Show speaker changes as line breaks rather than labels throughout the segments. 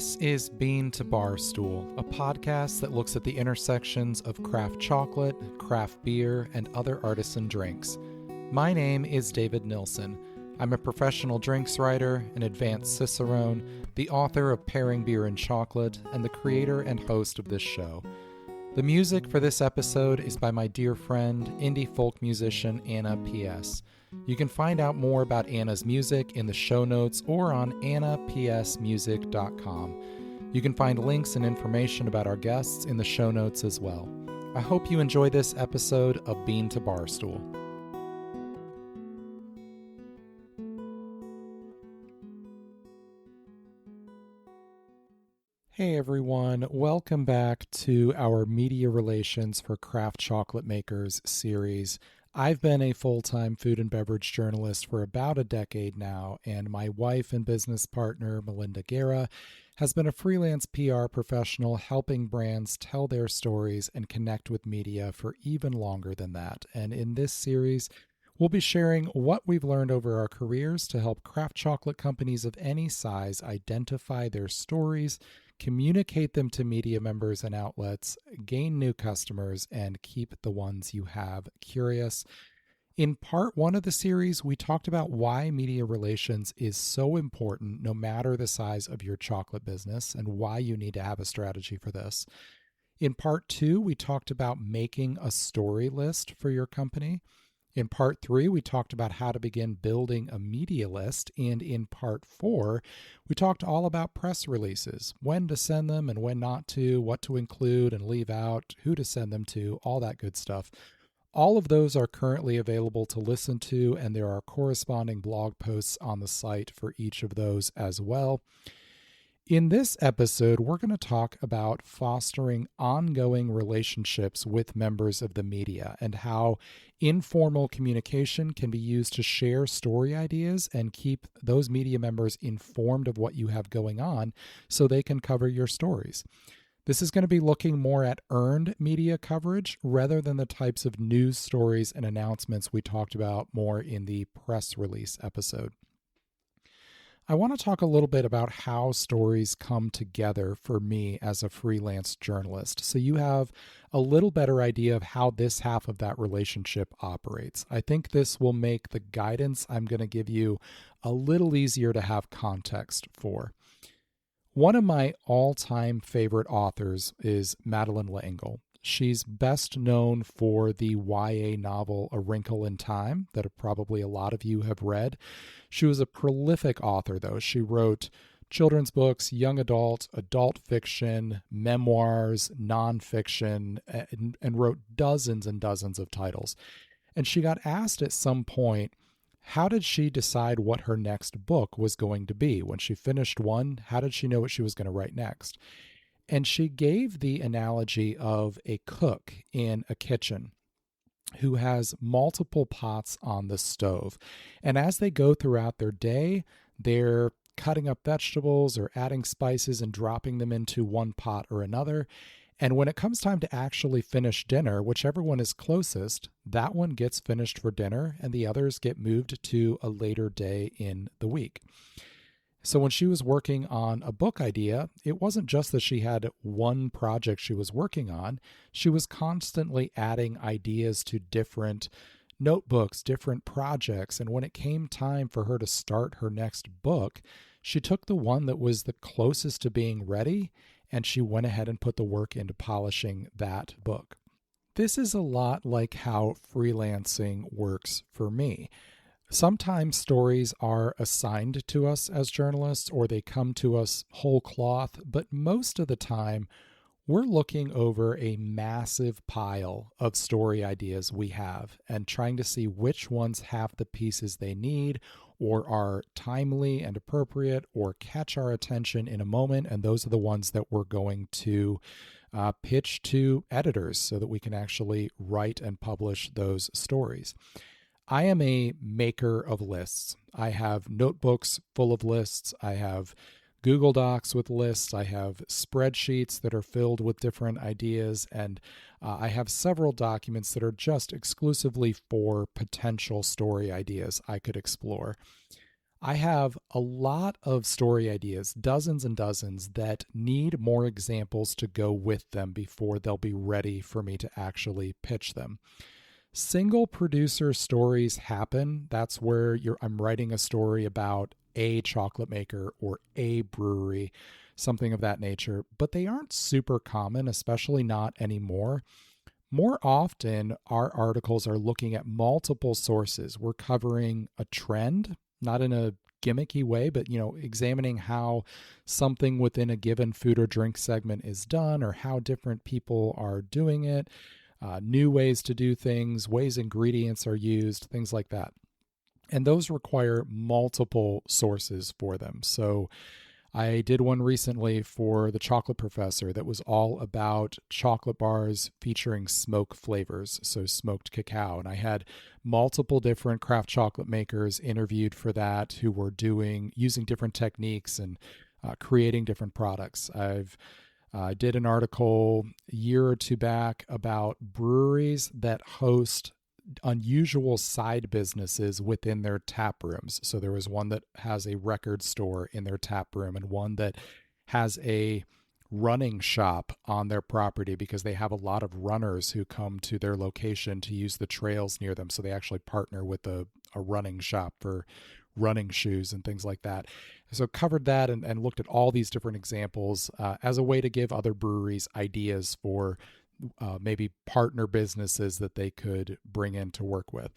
This is Bean to Barstool, a podcast that looks at the intersections of craft chocolate, craft beer, and other artisan drinks. My name is David Nilsen. I'm a professional drinks writer, an advanced cicerone, the author of Pairing Beer and Chocolate, and the creator and host of this show. The music for this episode is by my dear friend, indie folk musician Anna P.S. You can find out more about Anna's music in the show notes or on annapsmusic.com. You can find links and information about our guests in the show notes as well. I hope you enjoy this episode of Bean to Barstool. Hey everyone, welcome back to our Media Relations for Craft Chocolate Makers series. I've been a full-time food and beverage journalist for about a decade now, and my wife and business partner, Melinda Guerra, has been a freelance PR professional helping brands tell their stories and connect with media for even longer than that. And in this series, we'll be sharing what we've learned over our careers to help craft chocolate companies of any size identify their stories, communicate them to media members and outlets, gain new customers, and keep the ones you have curious. In part one of the series, we talked about why media relations is so important no matter the size of your chocolate business and why you need to have a strategy for this. In part two, we talked about making a story list for your company. In part three, we talked about how to begin building a media list. And in part four, we talked all about press releases, when to send them and when not to, what to include and leave out, who to send them to, all that good stuff. All of those are currently available to listen to, and there are corresponding blog posts on the site for each of those as well. In this episode, we're going to talk about fostering ongoing relationships with members of the media and how informal communication can be used to share story ideas and keep those media members informed of what you have going on so they can cover your stories. This is going to be looking more at earned media coverage rather than the types of news stories and announcements we talked about more in the press release episode. I want to talk a little bit about how stories come together for me as a freelance journalist, so you have a little better idea of how this half of that relationship operates. I think this will make the guidance I'm going to give you a little easier to have context for. One of my all-time favorite authors is Madeleine L'Engle. She's best known for the YA novel A Wrinkle in Time that probably a lot of you have read. She was a prolific author, though. She wrote children's books, young adult fiction, memoirs, nonfiction, and wrote dozens and dozens of titles. And she got asked at some point, how did she decide what her next book was going to be? When she finished one, how did she know what she was going to write next? And she gave the analogy of a cook in a kitchen who has multiple pots on the stove. And as they go throughout their day, they're cutting up vegetables or adding spices and dropping them into one pot or another. And when it comes time to actually finish dinner, whichever one is closest, that one gets finished for dinner and the others get moved to a later day in the week. So when she was working on a book idea, it wasn't just that she had one project she was working on. She was constantly adding ideas to different notebooks, different projects. And when it came time for her to start her next book, she took the one that was the closest to being ready, and she went ahead and put the work into polishing that book. This is a lot like how freelancing works for me. Sometimes stories are assigned to us as journalists or they come to us whole cloth, but most of the time we're looking over a massive pile of story ideas we have and trying to see which ones have the pieces they need or are timely and appropriate or catch our attention in a moment, and those are the ones that we're going to pitch to editors so that we can actually write and publish those stories. I am a maker of lists. I have notebooks full of lists. I have Google Docs with lists. I have spreadsheets that are filled with different ideas. And I have several documents that are just exclusively for potential story ideas I could explore. I have a lot of story ideas, dozens and dozens, that need more examples to go with them before they'll be ready for me to actually pitch them. Single producer stories happen. That's where I'm writing a story about a chocolate maker or a brewery, something of that nature, but they aren't super common, especially not anymore. More often, our articles are looking at multiple sources. We're covering a trend, not in a gimmicky way, but examining how something within a given food or drink segment is done, or how different people are doing it, new ways to do things, ways ingredients are used, things like that. And those require multiple sources for them. So I did one recently for the Chocolate Professor that was all about chocolate bars featuring smoke flavors, so smoked cacao. And I had multiple different craft chocolate makers interviewed for that who were using different techniques and creating different products. I did an article a year or two back about breweries that host unusual side businesses within their tap rooms. So there was one that has a record store in their tap room, and one that has a running shop on their property because they have a lot of runners who come to their location to use the trails near them. So they actually partner with a running shop for running shoes and things like that. So covered that and looked at all these different examples as a way to give other breweries ideas for maybe partner businesses that they could bring in to work with.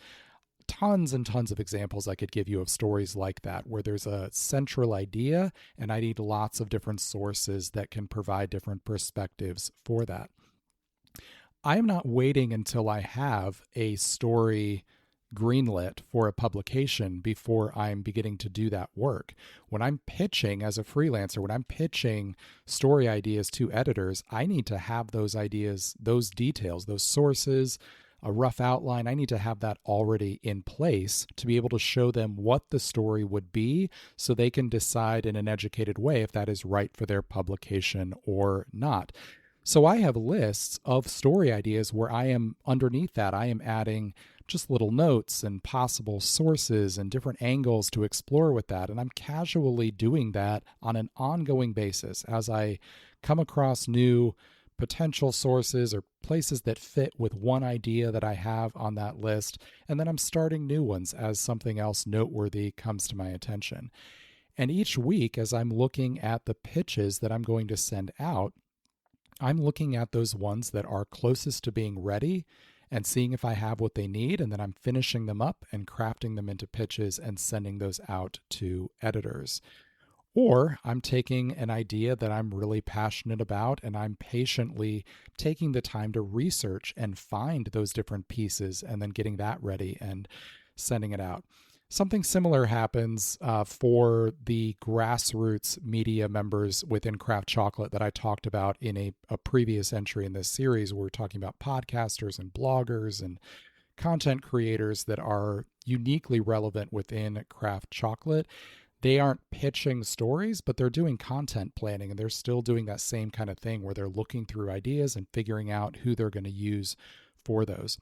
Tons and tons of examples I could give you of stories like that, where there's a central idea and I need lots of different sources that can provide different perspectives for that. I am not waiting until I have a story greenlit for a publication before I'm beginning to do that work. When I'm pitching as a freelancer, when I'm pitching story ideas to editors, I need to have those ideas, those details, those sources, a rough outline. I need to have that already in place to be able to show them what the story would be so they can decide in an educated way if that is right for their publication or not. So I have lists of story ideas where I am underneath that, I am adding just little notes and possible sources and different angles to explore with that. And I'm casually doing that on an ongoing basis as I come across new potential sources or places that fit with one idea that I have on that list. And then I'm starting new ones as something else noteworthy comes to my attention. And each week, as I'm looking at the pitches that I'm going to send out, I'm looking at those ones that are closest to being ready and seeing if I have what they need, and then I'm finishing them up and crafting them into pitches and sending those out to editors. Or I'm taking an idea that I'm really passionate about and I'm patiently taking the time to research and find those different pieces and then getting that ready and sending it out. Something similar happens for the grassroots media members within Craft Chocolate that I talked about in a previous entry in this series. We're talking about podcasters and bloggers and content creators that are uniquely relevant within Craft Chocolate. They aren't pitching stories, but they're doing content planning, and they're still doing that same kind of thing where they're looking through ideas and figuring out who they're going to use for those.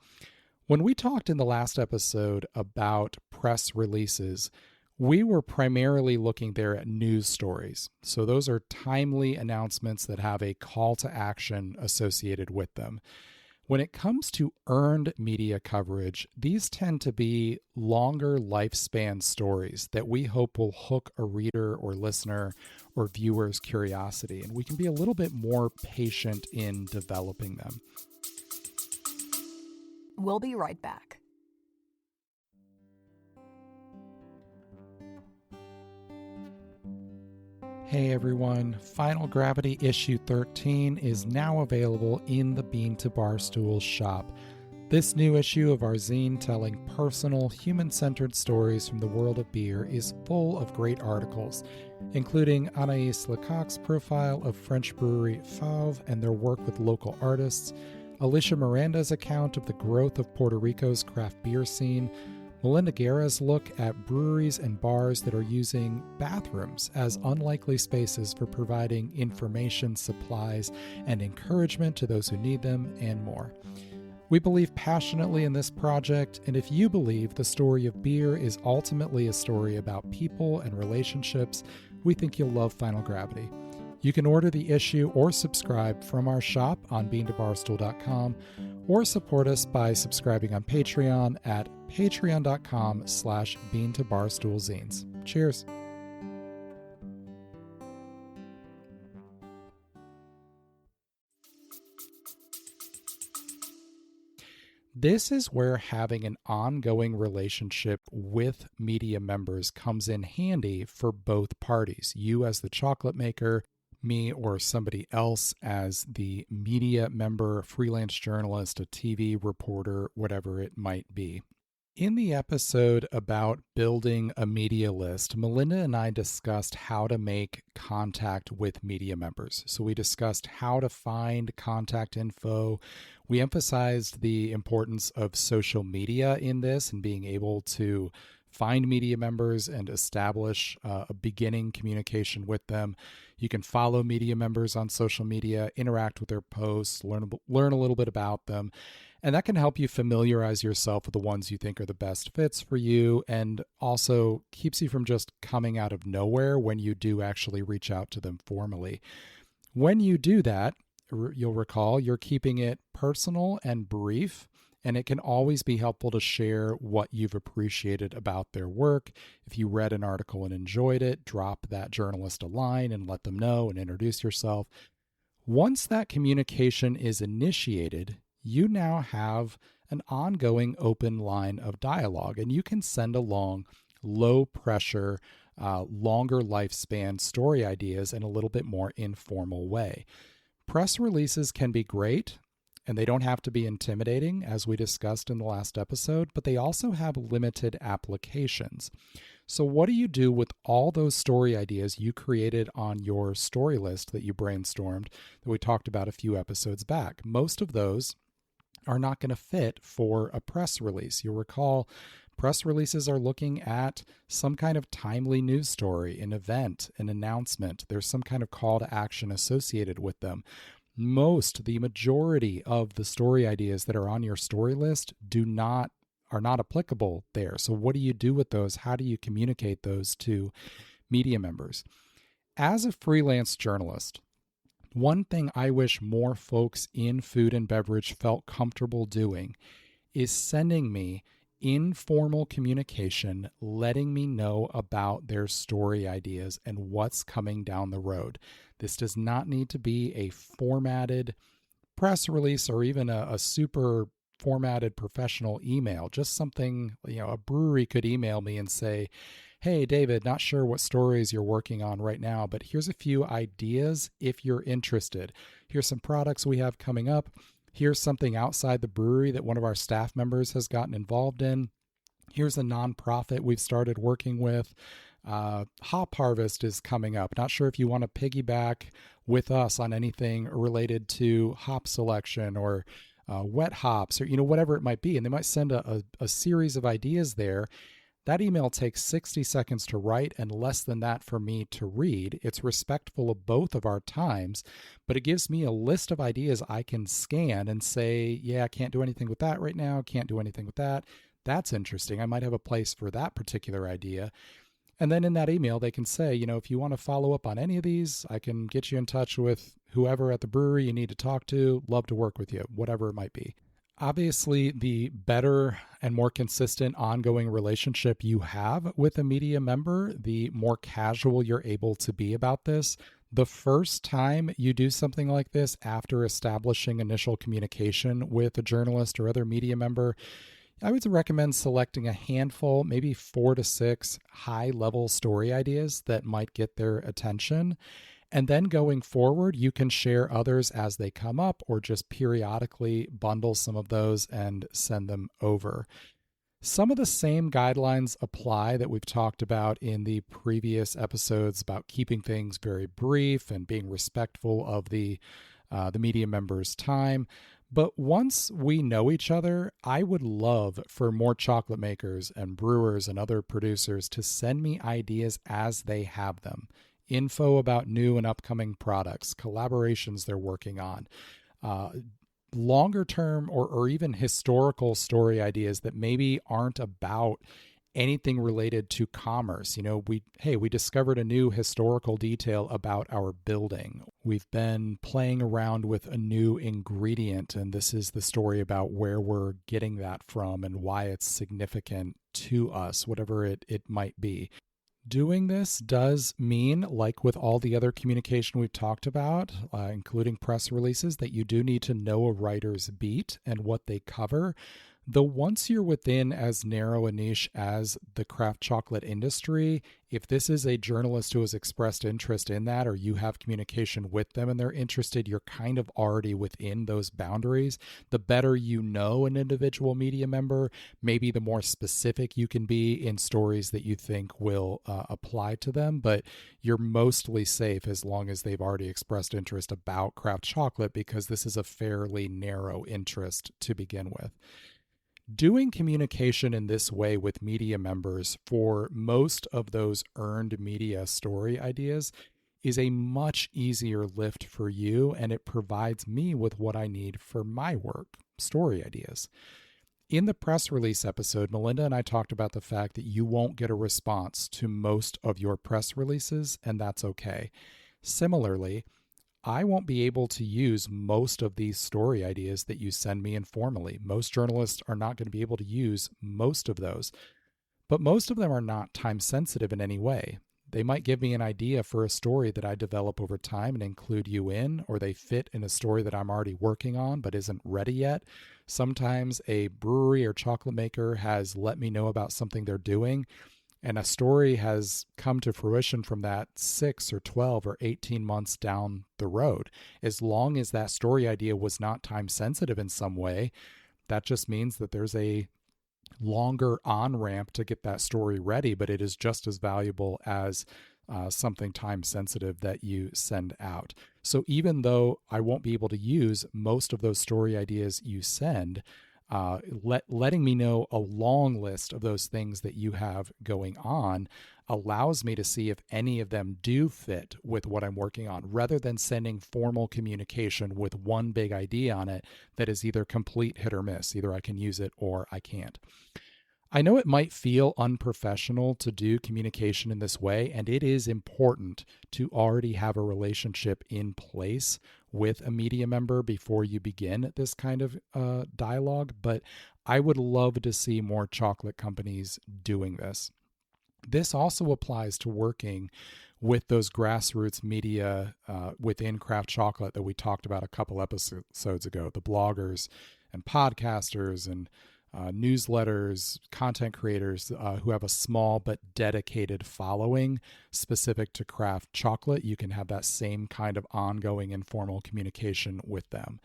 When we talked in the last episode about press releases, we were primarily looking there at news stories. So those are timely announcements that have a call to action associated with them. When it comes to earned media coverage, these tend to be longer lifespan stories that we hope will hook a reader or listener or viewer's curiosity, and we can be a little bit more patient in developing them.
We'll be right back.
Hey everyone, Final Gravity issue 13 is now available in the Bean to Barstool shop. This new issue of our zine telling personal, human-centered stories from the world of beer is full of great articles, including Anaïs Lecoq's profile of French brewery Fauve and their work with local artists, Alicia Miranda's account of the growth of Puerto Rico's craft beer scene, Melinda Guerra's look at breweries and bars that are using bathrooms as unlikely spaces for providing information, supplies, and encouragement to those who need them, and more. We believe passionately in this project, and if you believe the story of beer is ultimately a story about people and relationships, we think you'll love Final Gravity. You can order the issue or subscribe from our shop on beantobarstool.com, or support us by subscribing on Patreon at patreon.com/beantobarstoolzines. Cheers. This is where having an ongoing relationship with media members comes in handy for both parties. You as the chocolate maker, me or somebody else as the media member, freelance journalist, a TV reporter, whatever it might be. In the episode about building a media list, Melinda and I discussed how to make contact with media members. So we discussed how to find contact info. We emphasized the importance of social media in this and being able to find media members and establish a beginning communication with them. You can follow media members on social media, interact with their posts, learn a little bit about them. And that can help you familiarize yourself with the ones you think are the best fits for you, and also keeps you from just coming out of nowhere when you do actually reach out to them formally. When you do that, you'll recall you're keeping it personal and brief, and it can always be helpful to share what you've appreciated about their work. If you read an article and enjoyed it, drop that journalist a line and let them know and introduce yourself. Once that communication is initiated, you now have an ongoing open line of dialogue, and you can send along low pressure, longer lifespan story ideas in a little bit more informal way. Press releases can be great, and they don't have to be intimidating, as we discussed in the last episode, but they also have limited applications. So what do you do with all those story ideas you created on your story list that you brainstormed that we talked about a few episodes back? Most of those are not going to fit for a press release. You'll recall press releases are looking at some kind of timely news story, an event, an announcement. There's some kind of call to action associated with them. The majority of the story ideas that are on your story list are not applicable there. So what do you do with those? How do you communicate those to media members? As a freelance journalist, one thing I wish more folks in food and beverage felt comfortable doing is sending me informal communication, letting me know about their story ideas and what's coming down the road. This does not need to be a formatted press release or even a super formatted professional email. Just something, a brewery could email me and say, "Hey, David, not sure what stories you're working on right now, but here's a few ideas if you're interested. Here's some products we have coming up. Here's something outside the brewery that one of our staff members has gotten involved in. Here's a nonprofit we've started working with. Hop Harvest is coming up. Not sure if you want to piggyback with us on anything related to hop selection or wet hops or, whatever it might be." And they might send a series of ideas there. That email takes 60 seconds to write and less than that for me to read. It's respectful of both of our times, but it gives me a list of ideas I can scan and say, yeah, I can't do anything with that right now. Can't do anything with that. That's interesting. I might have a place for that particular idea. And then in that email, they can say, if you want to follow up on any of these, I can get you in touch with whoever at the brewery you need to talk to. Love to work with you, whatever it might be. Obviously, the better and more consistent ongoing relationship you have with a media member, the more casual you're able to be about this. The first time you do something like this after establishing initial communication with a journalist or other media member, I would recommend selecting a handful, maybe 4 to 6 high-level story ideas that might get their attention. And then going forward, you can share others as they come up or just periodically bundle some of those and send them over. Some of the same guidelines apply that we've talked about in the previous episodes about keeping things very brief and being respectful of the media member's time. But once we know each other, I would love for more chocolate makers and brewers and other producers to send me ideas as they have them. Info about new and upcoming products, collaborations they're working on, longer term or even historical story ideas that maybe aren't about anything related to commerce. We discovered a new historical detail about our building. We've been playing around with a new ingredient, and this is the story about where we're getting that from and why it's significant to us, whatever it might be. Doing this does mean, like with all the other communication we've talked about, including press releases, that you do need to know a writer's beat and what they cover. Though once you're within as narrow a niche as the craft chocolate industry, if this is a journalist who has expressed interest in that, or you have communication with them and they're interested, you're kind of already within those boundaries. The better you know an individual media member, maybe the more specific you can be in stories that you think will apply to them. But you're mostly safe as long as they've already expressed interest about craft chocolate, because this is a fairly narrow interest to begin with. Doing communication in this way with media members for most of those earned media story ideas is a much easier lift for you, and it provides me with what I need for my work, story ideas. In the press release episode, Melinda and I talked about the fact that you won't get a response to most of your press releases, and that's okay. Similarly, I won't be able to use most of these story ideas that you send me informally. Most journalists are not going to be able to use most of those, but most of them are not time sensitive in any way. They might give me an idea for a story that I develop over time and include you in, or they fit in a story that I'm already working on but isn't ready yet. Sometimes a brewery or chocolate maker has let me know about something they're doing, and a story has come to fruition from that 6 or 12 or 18 months down the road. As long as that story idea was not time sensitive in some way, that just means that there's a longer on ramp to get that story ready, but it is just as valuable as something time sensitive that you send out. So even though I won't be able to use most of those story ideas you send, letting me know a long list of those things that you have going on allows me to see if any of them do fit with what I'm working on, rather than sending formal communication with one big idea on it that is either complete hit or miss. Either I can use it or I can't. I know it might feel unprofessional to do communication in this way, and it is important to already have a relationship in place with a media member before you begin this kind of dialogue, but I would love to see more chocolate companies doing this. This also applies to working with those grassroots media within craft chocolate that we talked about a couple episodes ago, the bloggers and podcasters and newsletters, content creators who have a small but dedicated following specific to craft chocolate. You can have that same kind of ongoing informal communication with them.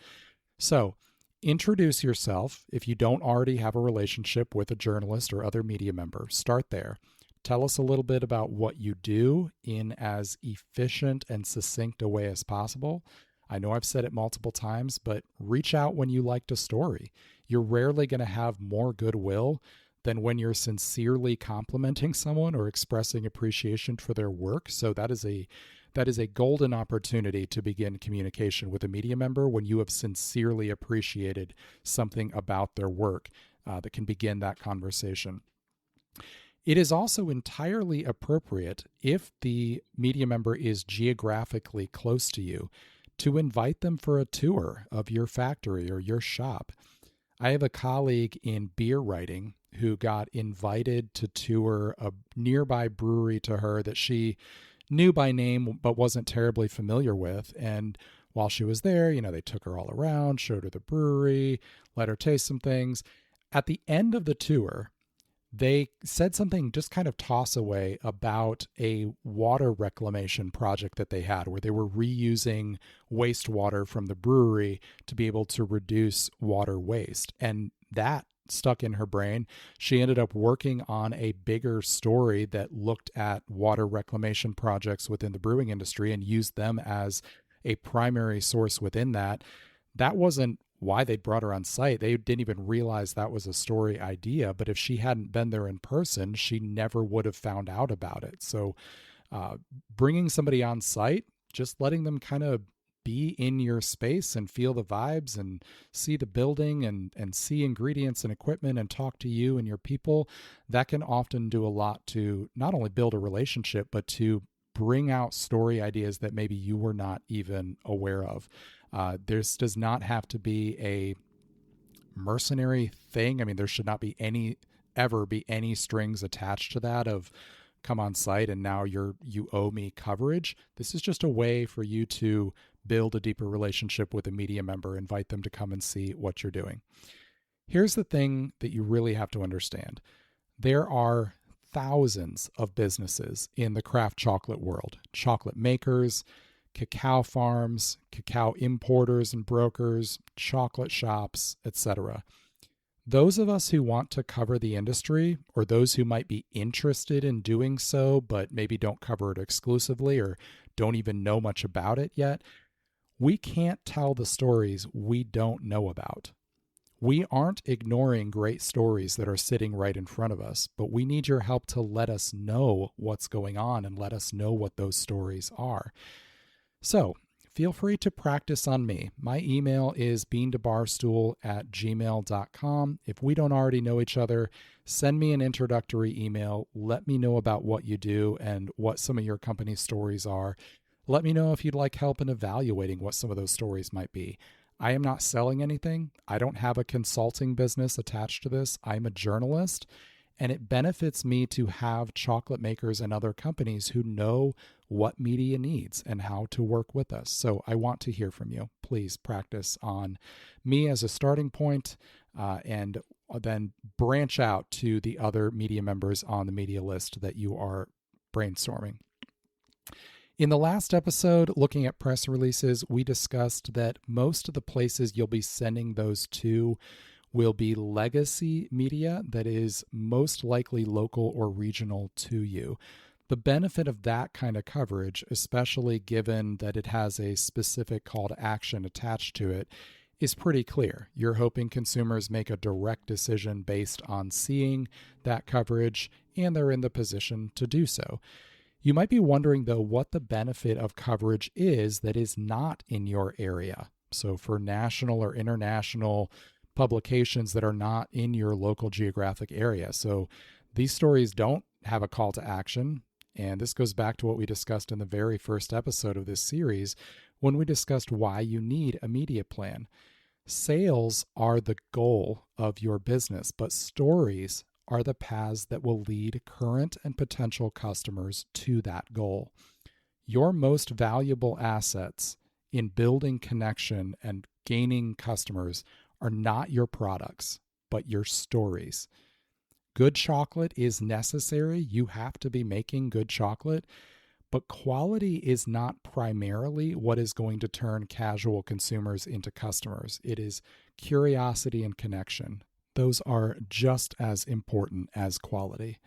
So introduce yourself. If you don't already have a relationship with a journalist or other media member, start there. Tell us a little bit about what you do in as efficient and succinct a way as possible. I know I've said it multiple times, but reach out when you liked a story. You're rarely going to have more goodwill than when you're sincerely complimenting someone or expressing appreciation for their work. So that is a golden opportunity to begin communication with a media member when you have sincerely appreciated something about their work that can begin that conversation. It is also entirely appropriate, if the media member is geographically close to you, to invite them for a tour of your factory or your shop. I have a colleague in beer writing who got invited to tour a nearby brewery to her that she knew by name but wasn't terribly familiar with. And while she was there, they took her all around, showed her the brewery, let her taste some things. At the end of the tour, they said something just kind of toss away about a water reclamation project that they had, where they were reusing wastewater from the brewery to be able to reduce water waste. And that stuck in her brain. She ended up working on a bigger story that looked at water reclamation projects within the brewing industry and used them as a primary source within that. That wasn't why they brought her on site. They didn't even realize that was a story idea, but if she hadn't been there in person, she never would have found out about it. So bringing somebody on site, just letting them kind of be in your space and feel the vibes and see the building and see ingredients and equipment and talk to you and your people, that can often do a lot to not only build a relationship, but to bring out story ideas that maybe you were not even aware of. This does not have to be a mercenary thing. I mean, there should not be any strings attached to that of come on site and now you owe me coverage. This is just a way for you to build a deeper relationship with a media member, invite them to come and see what you're doing. Here's the thing that you really have to understand. There are thousands of businesses in the craft chocolate world, chocolate makers, cacao farms, cacao importers and brokers, chocolate shops, etc. Those of us who want to cover the industry, or those who might be interested in doing so, but maybe don't cover it exclusively or don't even know much about it yet, we can't tell the stories we don't know about. We aren't ignoring great stories that are sitting right in front of us, but we need your help to let us know what's going on and let us know what those stories are. So, feel free to practice on me. My email is beantobarstool@gmail.com. If we don't already know each other, send me an introductory email. Let me know about what you do and what some of your company's stories are. Let me know if you'd like help in evaluating what some of those stories might be. I am not selling anything. I don't have a consulting business attached to this. I'm a journalist, and it benefits me to have chocolate makers and other companies who know what media needs and how to work with us. So I want to hear from you. Please practice on me as a starting point, and then branch out to the other media members on the media list that you are brainstorming. In the last episode, looking at press releases, we discussed that most of the places you'll be sending those to will be legacy media that is most likely local or regional to you. The benefit of that kind of coverage, especially given that it has a specific call to action attached to it, is pretty clear. You're hoping consumers make a direct decision based on seeing that coverage, and they're in the position to do so. You might be wondering, though, what the benefit of coverage is that is not in your area. So for national or international publications that are not in your local geographic area. So these stories don't have a call to action. And this goes back to what we discussed in the very first episode of this series when we discussed why you need a media plan. Sales are the goal of your business, but stories are the paths that will lead current and potential customers to that goal. Your most valuable assets in building connection and gaining customers are not your products, but your stories. Good chocolate is necessary. You have to be making good chocolate, but quality is not primarily what is going to turn casual consumers into customers. It is curiosity and connection. Those are just as important as quality.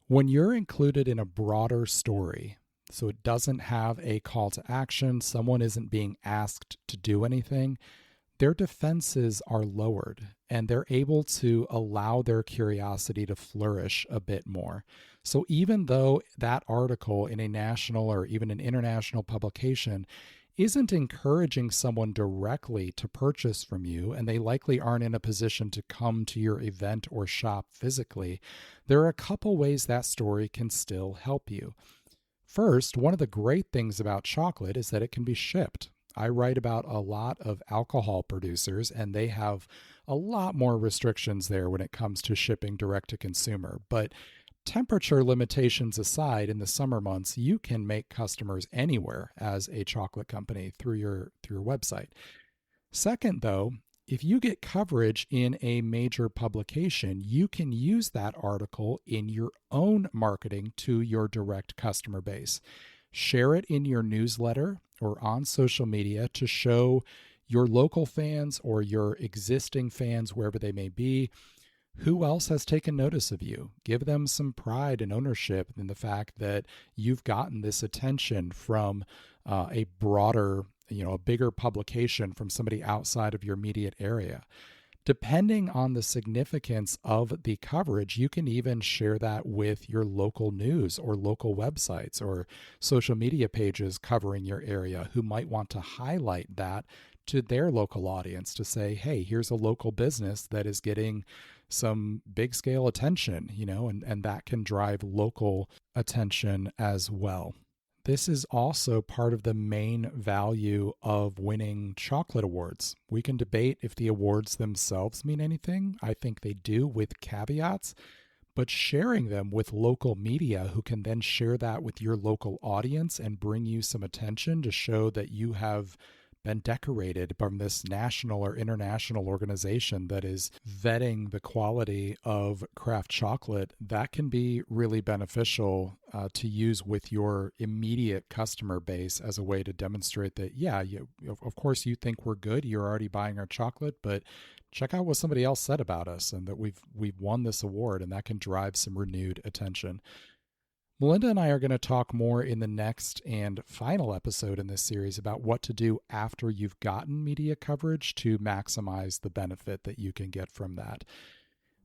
When you're included in a broader story, so it doesn't have a call to action, someone isn't being asked to do anything, their defenses are lowered and they're able to allow their curiosity to flourish a bit more. So even though that article in a national or even an international publication isn't encouraging someone directly to purchase from you, and they likely aren't in a position to come to your event or shop physically, there are a couple ways that story can still help you. First, one of the great things about chocolate is that it can be shipped. I write about a lot of alcohol producers, and they have a lot more restrictions there when it comes to shipping direct to consumer. But temperature limitations aside, in the summer months, you can make customers anywhere as a chocolate company through your website. Second, though, if you get coverage in a major publication, you can use that article in your own marketing to your direct customer base. Share it in your newsletter or on social media to show your local fans or your existing fans, wherever they may be, who else has taken notice of you. Give them some pride and ownership in the fact that you've gotten this attention from a broader, a bigger publication, from somebody outside of your immediate area. Depending on the significance of the coverage, you can even share that with your local news or local websites or social media pages covering your area who might want to highlight that to their local audience to say, hey, here's a local business that is getting some big scale attention, and that can drive local attention as well. This is also part of the main value of winning chocolate awards. We can debate if the awards themselves mean anything. I think they do with caveats, but sharing them with local media who can then share that with your local audience and bring you some attention to show that you have been decorated from this national or international organization that is vetting the quality of craft chocolate, that can be really beneficial to use with your immediate customer base as a way to demonstrate that, of course you think we're good, you're already buying our chocolate, but check out what somebody else said about us and that we've won this award, and that can drive some renewed attention. Melinda and I are going to talk more in the next and final episode in this series about what to do after you've gotten media coverage to maximize the benefit that you can get from that.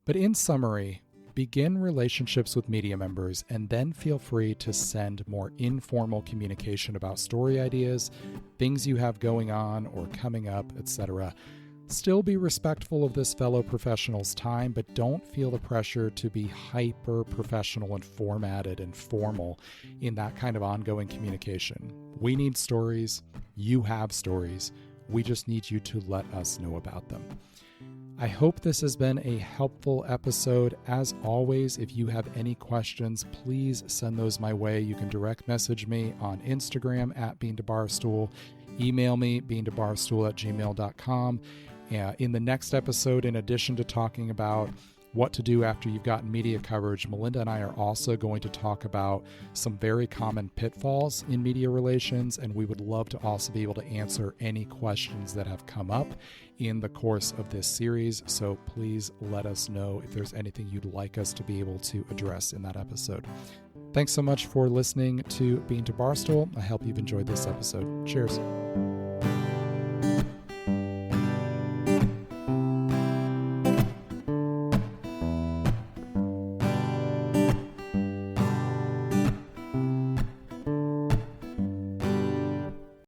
But in summary, begin relationships with media members and then feel free to send more informal communication about story ideas, things you have going on or coming up, etc. Still be respectful of this fellow professional's time, but don't feel the pressure to be hyper professional and formatted and formal in that kind of ongoing communication. We need stories. You have stories. We just need you to let us know about them. I hope this has been a helpful episode. As always, if you have any questions, please send those my way. You can direct message me on Instagram at beantobarstool. Email me, beantobarstool@gmail.com. In the next episode, in addition to talking about what to do after you've gotten media coverage, Melinda and I are also going to talk about some very common pitfalls in media relations, and we would love to also be able to answer any questions that have come up in the course of this series. So please let us know if there's anything you'd like us to be able to address in that episode. Thanks so much for listening to Bean to Barstool. I hope you've enjoyed this episode. Cheers.